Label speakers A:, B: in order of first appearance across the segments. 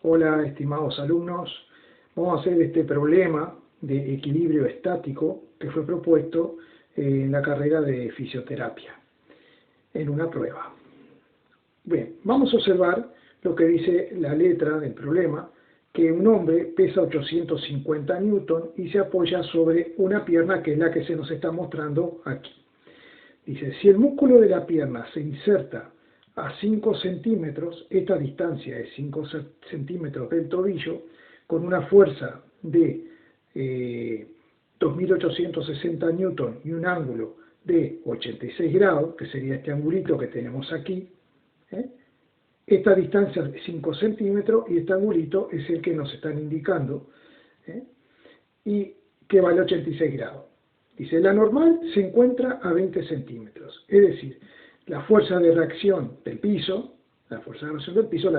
A: Hola, estimados alumnos. Vamos a hacer este problema de equilibrio estático que fue propuesto en la carrera de fisioterapia, en una prueba. Bien, vamos a observar lo que dice la letra del problema, que un hombre pesa 850 newton y se apoya sobre una pierna que es la que se nos está mostrando aquí. Dice, si el músculo de la pierna se inserta a 5 centímetros, esta distancia es 5 centímetros del tobillo, con una fuerza de 2.860 newton y un ángulo de 86 grados, que sería este angulito que tenemos aquí. Esta distancia es 5 centímetros y este angulito es el que nos están indicando, y que vale 86 grados. Dice, la normal se encuentra a 20 centímetros, es decir, la fuerza de reacción del piso, la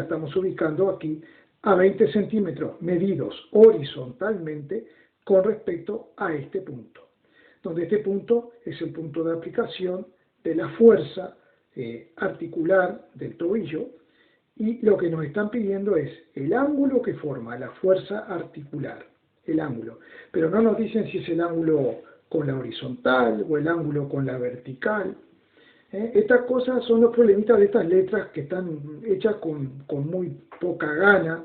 A: estamos ubicando aquí a 20 centímetros medidos horizontalmente con respecto a este punto, donde este punto es el punto de aplicación de la fuerza articular del tobillo, y lo que nos están pidiendo es el ángulo que forma la fuerza articular, el ángulo, pero no nos dicen si es el ángulo con la horizontal o el ángulo con la vertical. Estas cosas son los problemitas de estas letras que están hechas con muy poca gana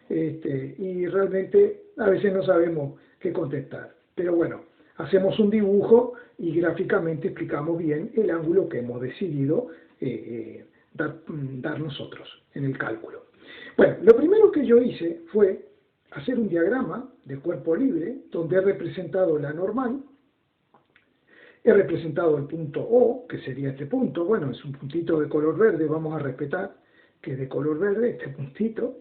A: y realmente a veces no sabemos qué contestar. Pero bueno, hacemos un dibujo y gráficamente explicamos bien el ángulo que hemos decidido dar nosotros en el cálculo. Bueno, lo primero que yo hice fue hacer un diagrama de cuerpo libre donde he representado la normal. He representado el punto O, que sería este punto. Bueno, es un puntito de color verde, vamos a respetar que es de color verde este puntito.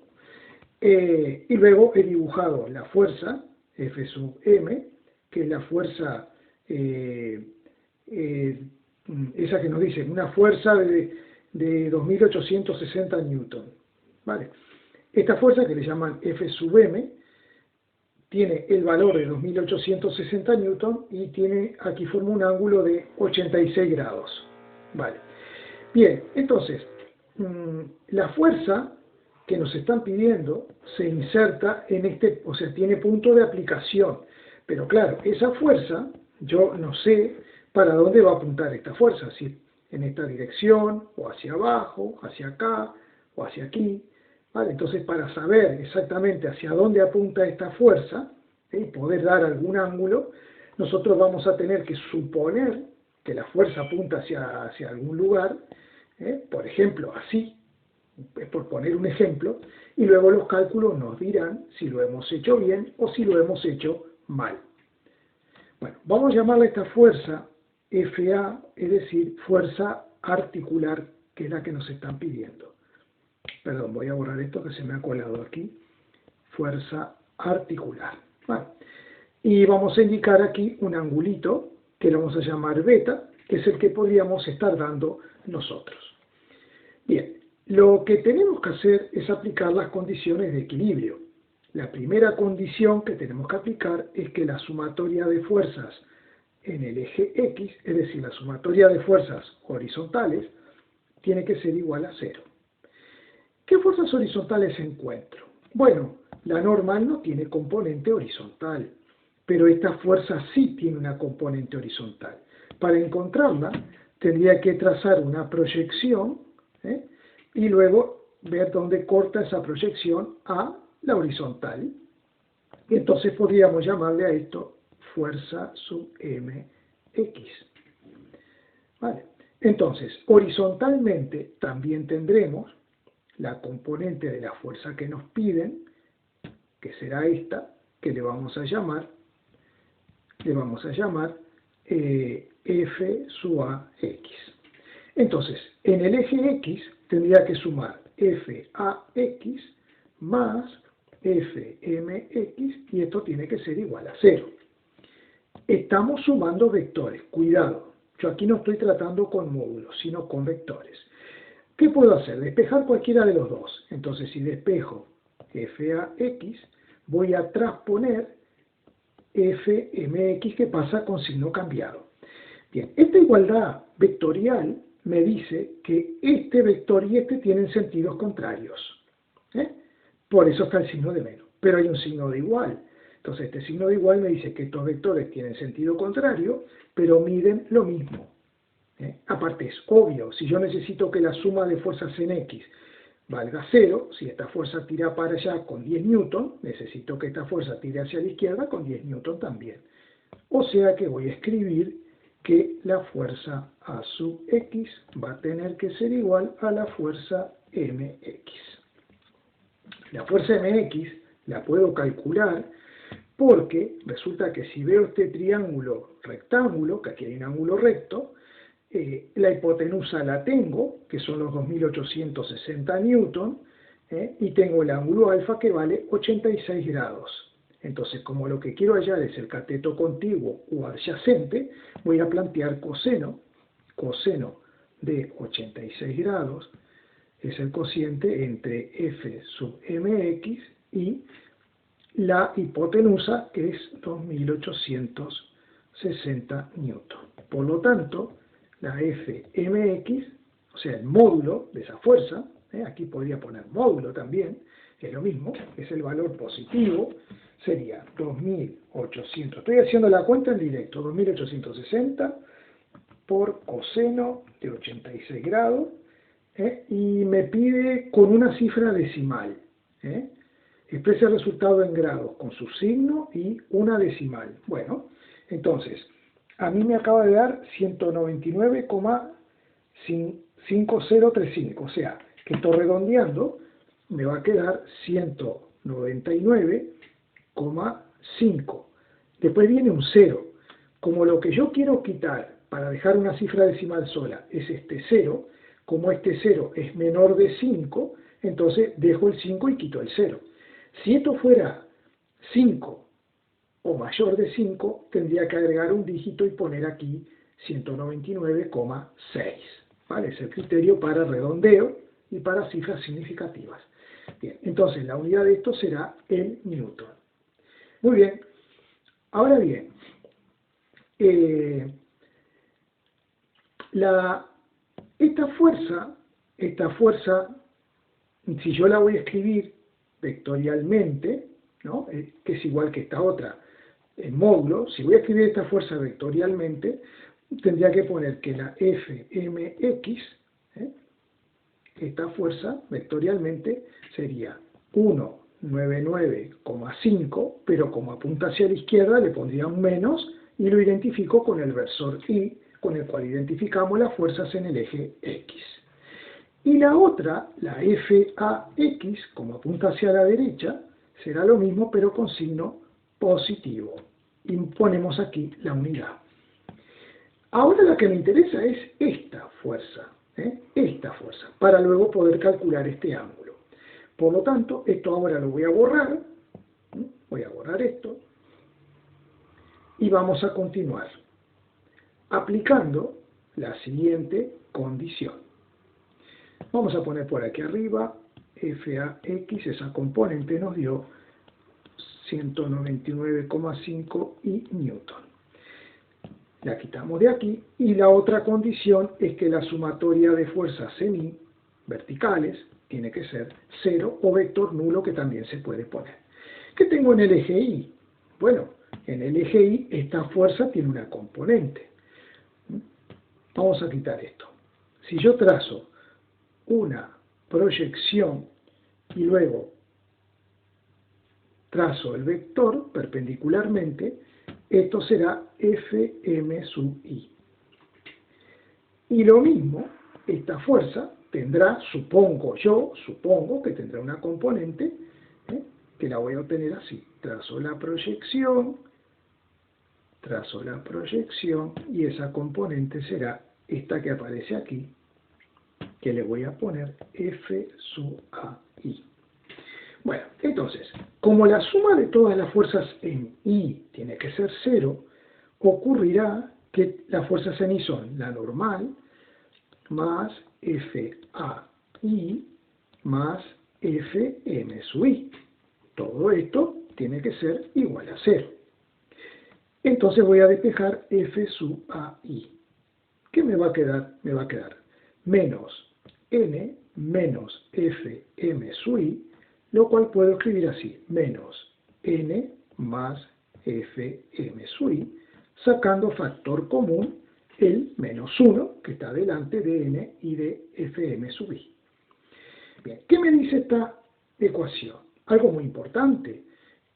A: Y luego he dibujado la fuerza, F sub M, que es la fuerza, esa que nos dice, una fuerza de 2.860 newton. ¿Vale? Esta fuerza, que le llaman F sub M, tiene el valor de 2.860 newton y aquí forma un ángulo de 86 grados. Vale. Bien, entonces, la fuerza que nos están pidiendo se inserta en este, o sea, tiene punto de aplicación. Pero claro, esa fuerza, yo no sé para dónde va a apuntar esta fuerza, si en esta dirección, o hacia abajo, hacia acá, o hacia aquí. ¿Vale? Entonces, para saber exactamente hacia dónde apunta esta fuerza y poder dar algún ángulo, nosotros vamos a tener que suponer que la fuerza apunta hacia algún lugar, por ejemplo, así, por poner un ejemplo, y luego los cálculos nos dirán si lo hemos hecho bien o si lo hemos hecho mal. Bueno, vamos a llamarle a esta fuerza FA, es decir, fuerza articular, que es la que nos están pidiendo. Perdón, voy a borrar esto que se me ha colado aquí. Fuerza articular. Vale. Y vamos a indicar aquí un angulito que lo vamos a llamar beta, que es el que podríamos estar dando nosotros. Bien, lo que tenemos que hacer es aplicar las condiciones de equilibrio. La primera condición que tenemos que aplicar es que la sumatoria de fuerzas en el eje X, es decir, la sumatoria de fuerzas horizontales, tiene que ser igual a 0. ¿Qué fuerzas horizontales encuentro? Bueno, la normal no tiene componente horizontal, pero esta fuerza sí tiene una componente horizontal. Para encontrarla, tendría que trazar una proyección y luego ver dónde corta esa proyección a la horizontal. Y entonces podríamos llamarle a esto fuerza sub mx. ¿Vale? Entonces, horizontalmente también tendremos la componente de la fuerza que nos piden, que será esta, que le vamos a llamar F sub AX. Entonces, en el eje X tendría que sumar FAX más FMX, y esto tiene que ser igual a 0. Estamos sumando vectores, cuidado, yo aquí no estoy tratando con módulos, sino con vectores. ¿Qué puedo hacer? Despejar cualquiera de los dos. Entonces, si despejo FAX, voy a transponer FMX, que pasa con signo cambiado. Bien, esta igualdad vectorial me dice que este vector y este tienen sentidos contrarios. Por eso está el signo de menos. Pero hay un signo de igual. Entonces este signo de igual me dice que estos vectores tienen sentido contrario, pero miden lo mismo. Aparte es obvio, si yo necesito que la suma de fuerzas en X valga 0, si esta fuerza tira para allá con 10 newton, necesito que esta fuerza tire hacia la izquierda con 10 newton también. O sea que voy a escribir que la fuerza A sub X va a tener que ser igual a la fuerza MX. La fuerza MX la puedo calcular porque resulta que si veo este triángulo rectángulo, que aquí hay un ángulo recto, la hipotenusa la tengo, que son los 2860 newton, y tengo el ángulo alfa que vale 86 grados. Entonces, como lo que quiero hallar es el cateto contiguo o adyacente, voy a plantear coseno. Coseno de 86 grados es el cociente entre f sub mx y la hipotenusa, que es 2860 newton. Por lo tanto, la Fmx, o sea, el módulo de esa fuerza, aquí podría poner módulo también, es lo mismo, es el valor positivo, sería 2800, estoy haciendo la cuenta en directo, 2860 por coseno de 86 grados, y me pide con una cifra decimal, expresa el resultado en grados con su signo y una decimal. Bueno, entonces, a mí me acaba de dar 199,5035, o sea, que estoy redondeando, me va a quedar 199,5. Después viene un 0. Como lo que yo quiero quitar para dejar una cifra decimal sola es este 0, como este 0 es menor de 5, entonces dejo el 5 y quito el 0. Si esto fuera 5 o mayor de 5, tendría que agregar un dígito y poner aquí 199,6. ¿Vale? Es el criterio para redondeo y para cifras significativas. Bien, entonces la unidad de esto será el newton. Muy bien. Ahora bien, esta fuerza, si yo la voy a escribir vectorialmente, ¿no? Que es igual que esta otra en módulo, si voy a escribir esta fuerza vectorialmente, tendría que poner que la Fmx, esta fuerza vectorialmente sería 199,5, pero como apunta hacia la izquierda le pondría un menos y lo identifico con el versor y, con el cual identificamos las fuerzas en el eje X. Y la otra, la FAX, como apunta hacia la derecha, será lo mismo pero con signo positivo. Y ponemos aquí la unidad. Ahora la que me interesa es esta fuerza, para luego poder calcular este ángulo. Por lo tanto, esto ahora lo voy a borrar, voy a borrar esto, y vamos a continuar aplicando la siguiente condición. Vamos a poner por aquí arriba FAX, esa componente nos dio 199,5 y newton. La quitamos de aquí y la otra condición es que la sumatoria de fuerzas semi-verticales tiene que ser 0 o vector nulo, que también se puede poner. ¿Qué tengo en el eje Y? Bueno, en el eje Y esta fuerza tiene una componente. Vamos a quitar esto. Si yo trazo una proyección y luego trazo el vector perpendicularmente, esto será Fm sub I. Y lo mismo, esta fuerza tendrá, supongo que tendrá una componente, que la voy a obtener así. Trazo la proyección, y esa componente será esta que aparece aquí, que le voy a poner F sub AI. Bueno, entonces, como la suma de todas las fuerzas en I tiene que ser 0, ocurrirá que las fuerzas en I son la normal más FAI más FM sub I. Todo esto tiene que ser igual a 0. Entonces voy a despejar F sub AI. ¿Qué me va a quedar? Me va a quedar menos N menos FM sub I lo cual puedo escribir así, menos n más fm sub i, sacando factor común el menos 1, que está delante de n y de fm sub i. Bien, ¿qué me dice esta ecuación? Algo muy importante,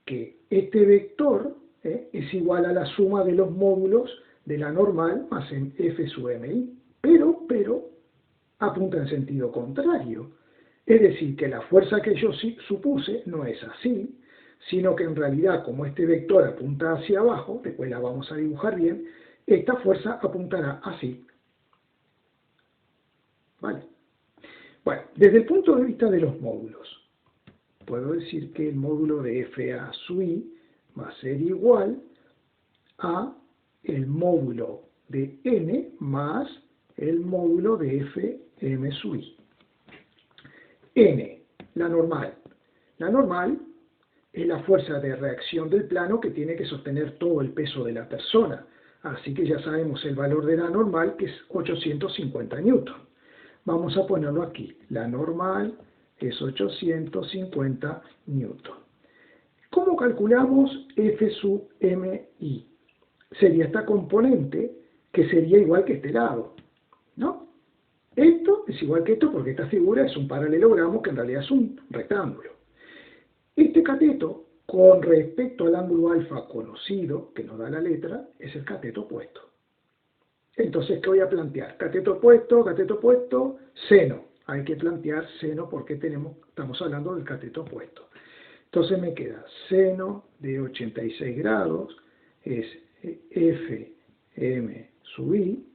A: que este vector es igual a la suma de los módulos de la normal más en f sub mi, pero apunta en sentido contrario. Es decir, que la fuerza que yo supuse no es así, sino que en realidad, como este vector apunta hacia abajo, después la vamos a dibujar bien, esta fuerza apuntará así. ¿Vale? Bueno, desde el punto de vista de los módulos, puedo decir que el módulo de FA sub i va a ser igual a el módulo de n más el módulo de fm sub i. N, la normal. La normal es la fuerza de reacción del plano que tiene que sostener todo el peso de la persona. Así que ya sabemos el valor de la normal, que es 850 newton. Vamos a ponerlo aquí. La normal es 850 newton. ¿Cómo calculamos F sub mi? Sería esta componente que sería igual que este lado, ¿no? Esto es igual que esto porque esta figura es un paralelogramo que en realidad es un rectángulo. Este cateto, con respecto al ángulo alfa conocido, que nos da la letra, es el cateto opuesto. Entonces, ¿qué voy a plantear? Cateto opuesto, seno. Hay que plantear seno porque estamos hablando del cateto opuesto. Entonces me queda seno de 86 grados, es fm sub i,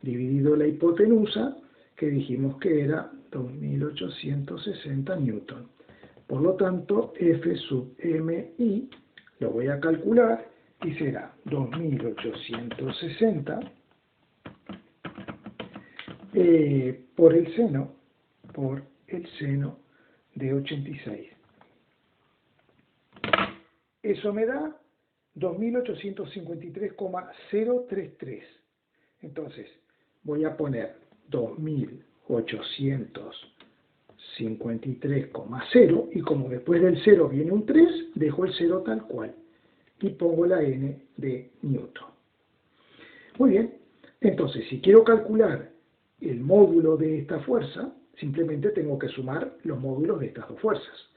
A: dividido la hipotenusa, que dijimos que era 2860 newton. Por lo tanto, F sub mi lo voy a calcular y será 2860 por el seno de 86. Eso me da 2853,033. Entonces, voy a poner 2853,0 y como después del 0 viene un 3, dejo el 0 tal cual y pongo la n de Newton. Muy bien, entonces si quiero calcular el módulo de esta fuerza, simplemente tengo que sumar los módulos de estas dos fuerzas.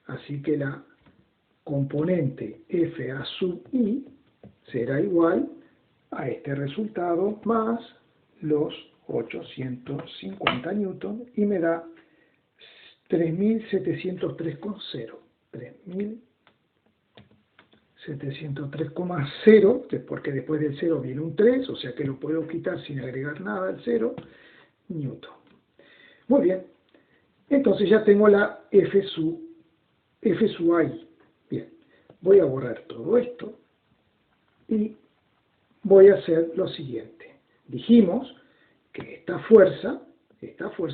A: Así que la componente FA sub i será igual a este resultado más los 850 newton y me da 3703,0. 3703,0, porque después del 0 viene un 3, o sea que lo puedo quitar sin agregar nada al 0, newton. Muy bien, entonces ya tengo la F sub i. Bien, voy a borrar todo esto y voy a hacer lo siguiente. Dijimos que esta fuerza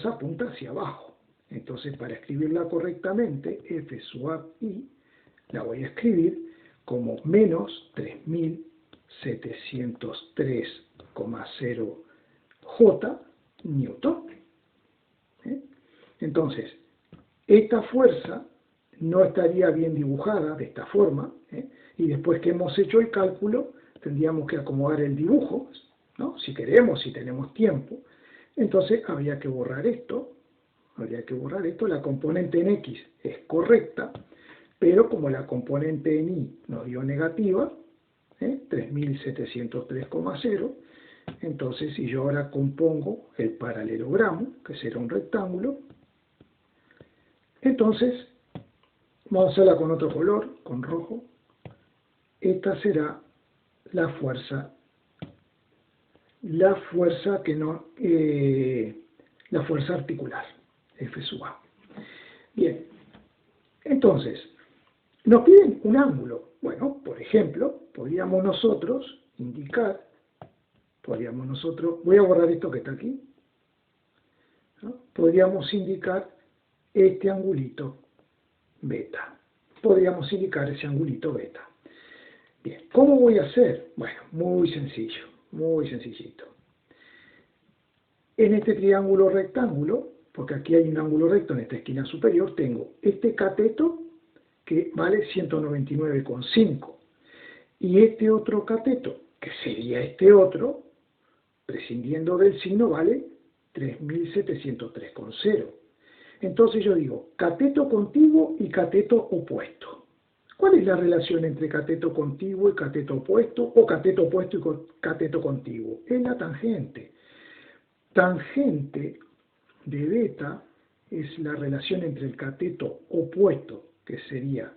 A: apunta hacia abajo. Entonces, para escribirla correctamente, F sub i la voy a escribir como menos 3703,0 J newton. Entonces, esta fuerza no estaría bien dibujada de esta forma, y después que hemos hecho el cálculo, tendríamos que acomodar el dibujo, ¿no? Si queremos, si tenemos tiempo. Entonces, habría que borrar esto, la componente en X es correcta, pero como la componente en Y nos dio negativa, 3703,0, entonces si yo ahora compongo el paralelogramo, que será un rectángulo, entonces vamos a hacerla con otro color, con rojo. Esta será la fuerza articular, F sub A. Bien, entonces, nos piden un ángulo. Bueno, por ejemplo, podríamos nosotros indicar, voy a borrar esto que está aquí, ¿no? Podríamos indicar este angulito beta. Podríamos indicar ese angulito beta. Bien, ¿cómo voy a hacer? Bueno, muy sencillo, muy sencillito. En este triángulo rectángulo porque aquí hay un ángulo recto en esta esquina superior, tengo este cateto que vale 199,5 y este otro cateto, que sería este otro, prescindiendo del signo, vale 3.703,0. Entonces yo digo cateto contiguo y cateto opuesto. ¿Cuál es la relación entre cateto contiguo y cateto opuesto, o cateto opuesto y cateto contiguo? Es la tangente. Tangente de beta es la relación entre el cateto opuesto, que sería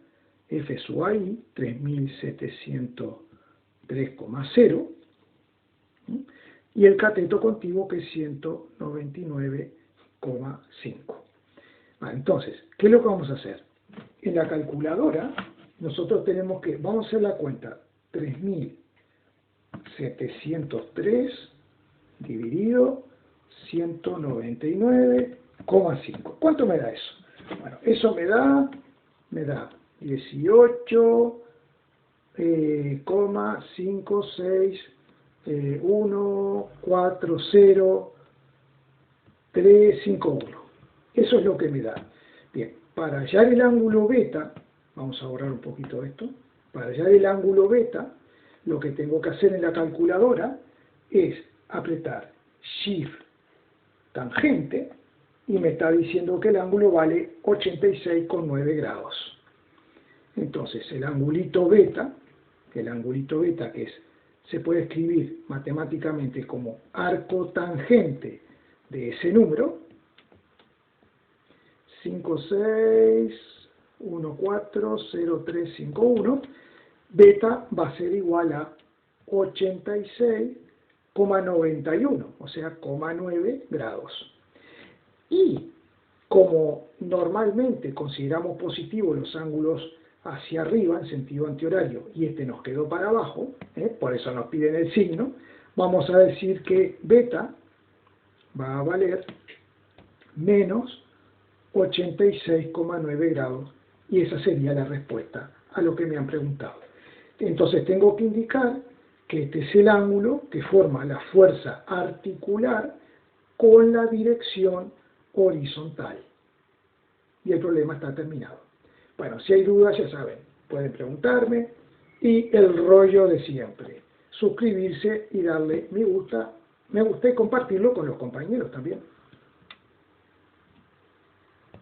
A: F sub I, 3703,0, y el cateto contiguo, que es 199,5. Entonces, ¿qué es lo que vamos a hacer? En la calculadora, nosotros tenemos que, vamos a hacer la cuenta, 3.703 dividido 199,5. ¿Cuánto me da eso? Bueno, eso me da 18,56,140,351. Eso es lo que me da. Bien, para hallar el ángulo beta, vamos a borrar un poquito esto, para hallar el ángulo beta, lo que tengo que hacer en la calculadora es apretar Shift tangente, y me está diciendo que el ángulo vale 86,9 grados. Entonces el angulito beta que se puede escribir matemáticamente como arco tangente de ese número, 56140351, beta va a ser igual a 86,91, o sea, 0,9 grados. Y como normalmente consideramos positivos los ángulos hacia arriba en sentido antihorario y este nos quedó para abajo, por eso nos piden el signo, vamos a decir que beta va a valer menos 86,9 grados, y esa sería la respuesta a lo que me han preguntado. Entonces tengo que indicar que este es el ángulo que forma la fuerza articular con la dirección horizontal. Y el problema está terminado. Bueno, si hay dudas, ya saben, pueden preguntarme, y el rollo de siempre: suscribirse y darle me gusta y compartirlo con los compañeros también.